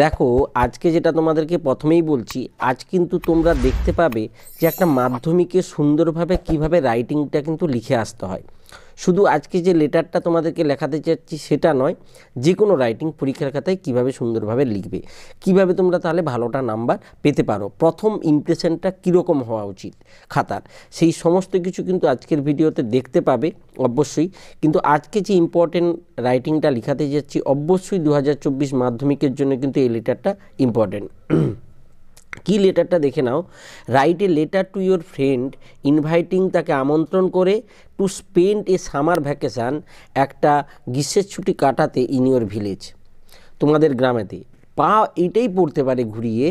দেখো আজকে যেটা তোমাদেরকে প্রথমেই বলছি, আজ কিন্তু তোমরা দেখতে পাবে যে একটা মাধ্যমিকে সুন্দরভাবে কিভাবে রাইটিংটা কিন্তু লিখে আসতে হয়। শুধু আজকে যে লেটারটা তোমাদেরকে লেখাতে চাচ্ছি সেটা নয়, যে কোনো রাইটিং পরীক্ষার খাতায় কিভাবে সুন্দরভাবে লিখবে, কিভাবে তোমরা তাহলে ভালোটা নাম্বার পেতে পারো, প্রথম ইমপ্রেশনটা কীরকম হওয়া উচিত খাতার, সেই সমস্ত কিছু কিন্তু আজকের ভিডিওতে দেখতে পাবে অবশ্যই। কিন্তু আজকে যে ইম্পর্টেন্ট রাইটিংটা লেখাতে যাচ্ছি, অবশ্যই 2024 মাধ্যমিকের জন্য কিন্তু এই লেটারটা ইম্পর্টেন্ট। কি লেটারটা দেখে নাও। Write a letter to your friend inviting, তাকে আমন্ত্রণ করে, to spend a summer vacation, একটা গ্রীষ্মের ছুটি কাটাতে ইন ইয়োর ভিলেজ, তোমাদের গ্রামেতে। বা এটাই পড়তে পারে ঘুরিয়ে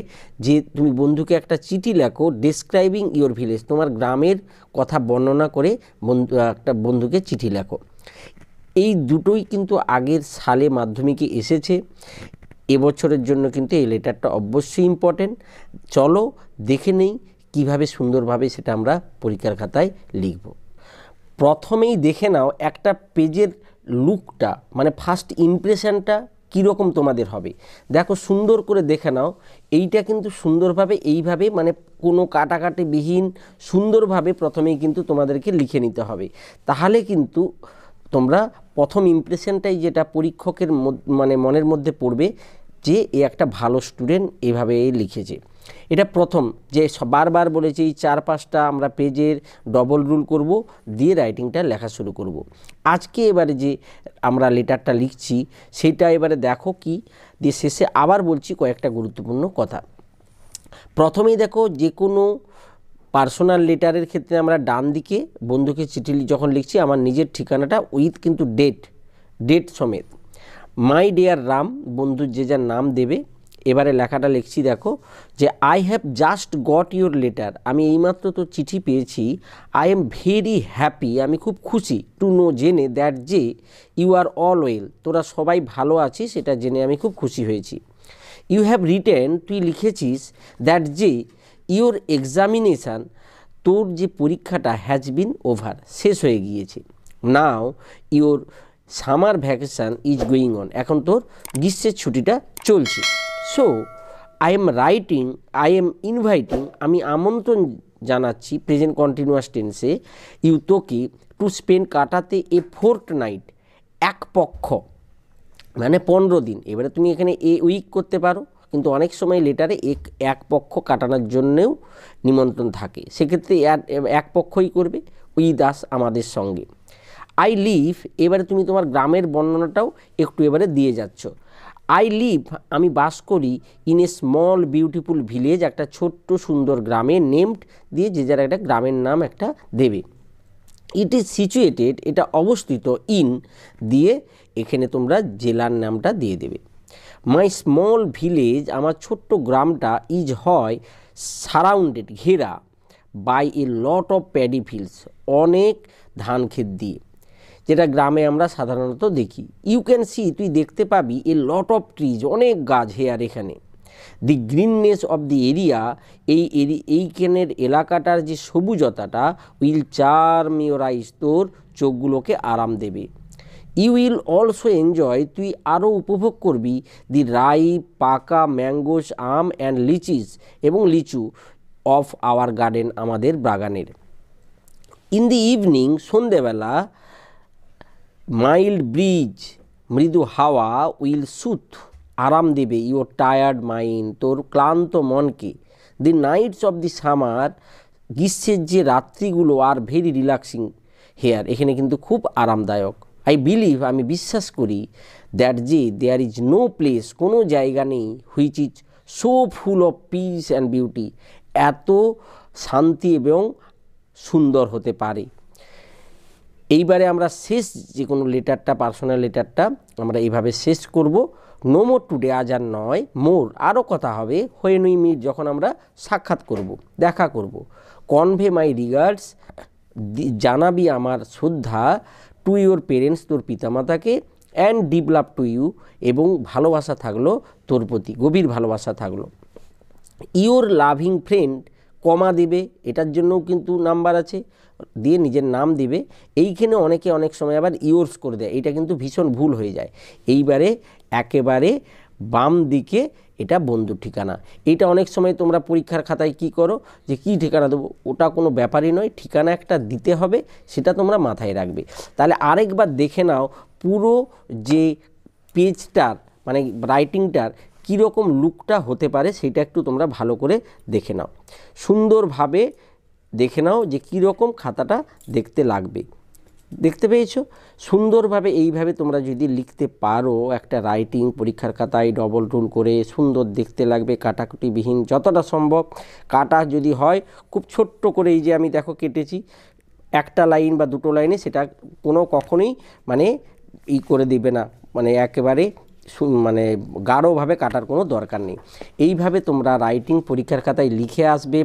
যে তুমি বন্ধুকে একটা চিঠি লেখো, ডেসক্রাইবিং ইয়োর ভিলেজ, তোমার গ্রামের কথা বর্ণনা করে একটা বন্ধুকে চিঠি লেখো। এই দুটোই কিন্তু আগের সালে মাধ্যমিকে এসেছে, এবছরের জন্য কিন্তু এই লেটারটা অবশ্যই ইম্পর্টেন্ট। চলো দেখে নেই কীভাবে সুন্দরভাবে সেটা আমরা পরীক্ষার খাতায় লিখব। প্রথমেই দেখে নাও একটা পেজের লুকটা, মানে ফার্স্ট ইমপ্রেশনটা কীরকম তোমাদের হবে। দেখো সুন্দর করে দেখে নাও, এইটা কিন্তু সুন্দরভাবে এইভাবে, মানে কোনো কাটাকাটিবিহীন সুন্দরভাবে প্রথমেই কিন্তু তোমাদেরকে লিখে নিতে হবে। তাহলে কিন্তু তোমরা প্রথম ইমপ্রেশনটাই যেটা পরীক্ষকের মানে মনের মধ্যে পড়বে যে এ একটা ভালো স্টুডেন্ট, এভাবে লিখেছে। এটা প্রথম যে বারবার বলেছে এই 4-5টা আমরা পেজের ডবল রুল করব, দিয়ে রাইটিংটা লেখা শুরু করব। আজকে এবারে যে আমরা লেটারটা লিখছি সেটা এবারে দেখো কি দিয়ে, শেষে আবার বলছি কয়েকটা গুরুত্বপূর্ণ কথা। প্রথমেই দেখো, যে কোনো পার্সোনাল লেটারের ক্ষেত্রে আমরা ডান দিকে বন্ধুকে চিঠি যখন লিখছি, আমার নিজের ঠিকানাটা উইথ কিন্তু ডেট সমেত, মাই ডিয়ার রাম, বন্ধুর যে যার নাম দেবে। এবারে লেখাটা লিখছি, দেখো যে I have just got your letter, আমি এইমাত্র তো চিঠি পেয়েছি। আই এম ভেরি হ্যাপি, আমি খুব খুশি, টু নো, জেনে, দ্যাট, যে, ইউ আর অল ওয়েল, তোরা সবাই ভালো আছিস, সেটা জেনে আমি খুব খুশি হয়েছি। ইউ হ্যাভ রিটেন, তুই লিখেছিস, দ্যাট, যে, ইউর এক্সামিনেশান, তোর যে পরীক্ষাটা, হ্যাজ বিন ওভার, শেষ হয়ে গিয়েছে। Now your summer vacation is going on, এখন তোর গ্রীষ্মের ছুটিটা চলছে। সো আই এম ইনভাইটিং, আমি আমন্ত্রণ জানাচ্ছি, প্রেজেন্ট কন্টিনিউয়াস টেন্সে, ইউ, তোকে, টু স্পেন্ড, কাটাতে, এ ফোর্ট নাইট, এক পক্ষ, মানে 15 দিন। এবারে তুমি এখানে এ উইক করতে পারো, কিন্তু অনেক সময় লেটারে এক পক্ষ কাটানোর জন্যেও নিমন্ত্রণ থাকে, সেক্ষেত্রে এক পক্ষই করবে, উইথ আস, আমাদের সঙ্গে। আই লিভ, এবারে তুমি তোমার গ্রামের বর্ণনাটাও একটু এবারে দিয়ে যাচ্ছ। আই লিভ, আমি বাস করি, in a small beautiful village, একটা ছোট্ট সুন্দর গ্রামে, নেমড দিয়ে যে যারা একটা গ্রামের নাম একটা দেবে। ইট ইজ সিচুয়েটেড, এটা অবস্থিত, ইন দিয়ে এখানে তোমরা জেলার নামটা দিয়ে দেবে। মাই স্মল ভিলেজ, আমার ছোট্ট গ্রামটা, ইজ হয়, সারাউন্ডেড, ঘেরা, by a lot of paddy fields, অনেক ধান ক্ষেত দিয়ে, যেটা গ্রামে আমরা সাধারণত দেখি। ইউ ক্যান সি, তুই দেখতে পাবি, এ লট অফ ট্রিজ, অনেক গাছ, হেয়ার, এখানে। দি গ্রিননেস অফ দি এরিয়া, এইখানের এলাকাটার যে সবুজতাটা, উইল চার্ম ইউর আইস, তোর চোখগুলোকে আরাম দেবে। ইউ উইল অলসো এনজয়, তুই আরও উপভোগ করবি, দি রাইপ, পাকা, ম্যাঙ্গোস, আম, অ্যান্ড লিচিস, এবং লিচু, অফ আওয়ার গার্ডেন, আমাদের বাগানের। ইন দি ইভিনিং, সন্ধেবেলা, মাইল্ড ব্রিজ, মৃদু হাওয়া, উইল সুথ, আরাম দেবে, ইউর টায়ার্ড মাইন্ড, তোর ক্লান্ত মনকে। দি নাইটস অফ দি সামার, গ্রীষ্মের যে রাত্রিগুলো, আর ভেরি রিল্যাক্সিং হেয়ার, এখানে কিন্তু খুব আরামদায়ক। আই বিলিভ, আমি বিশ্বাস করি, দ্যাট, যে, দেয়ার ইজ নো প্লেস, কোনো জায়গা নেই, which is so full of piece and beauty, এত শান্তি এবং সুন্দর হতে পারে। এইবারে আমরা শেষ যে কোনো লেটারটা, পার্সোনাল লেটারটা আমরা এইভাবে শেষ করব। নো মোর টুডে, আজ আর নয়, মোর, আরও কথা হবে, হোয়েন উই মিট, যখন আমরা সাক্ষাৎ করব, দেখা করব। কনভে মাই রিগার্ডস, জানাবি আমার শ্রদ্ধা, টু ইউর পেরেন্টস, তোর পিতামাতাকে, and deep love to you, এবং ভালোবাসা থাকলো তোর প্রতি, গভীর ভালোবাসা থাকলো। ইউর লাভিং ফ্রেন্ড, কমা দেবে, এটার জন্যও কিন্তু নাম্বার আছে, দিয়ে নিজের নাম দিবে। এইখানে অনেকে অনেক সময় আবার ইয়োর্স করে দেয়, এটা কিন্তু ভীষণ ভুল হয়ে যায়। এইবারে একেবারে বাম দিকে এটা বন্ধুর ঠিকানা। এইটা অনেক সময় তোমরা পরীক্ষার খাতায় কি করো যে কী ঠিকানা দেবো, ওটা কোনো ব্যাপারই নয়, ঠিকানা একটা দিতে হবে, সেটা তোমরা মাথায় রাখবে। তাহলে আরেকবার দেখে নাও পুরো যে পেজটার মানে রাইটিংটার কীরকম লুকটা হতে পারে, সেটা একটু তোমরা ভালো করে দেখে নাও, সুন্দরভাবে দেখে নাও যে কীরকম খাতাটা দেখতে লাগবে। দেখতে পেয়েছো? সুন্দরভাবে এইভাবে তোমরা যদি লিখতে পারো একটা রাইটিং পরীক্ষার খাতায় ডবল রুল করে, সুন্দর দেখতে লাগবে, কাটাকুটিবিহীন যতটা সম্ভব। কাটা যদি হয় খুব ছোট্ট করে, এই যে আমি দেখো কেটেছি একটা লাইন বা দুটো লাইনে, সেটা কোনো কখনোই মানে করে দিবে না, মানে একেবারে মানে গাঢ়ভাবে কাটার কোনো দরকার নেই। এইভাবে তোমরা রাইটিং পরীক্ষার খাতায় লিখে আসবে,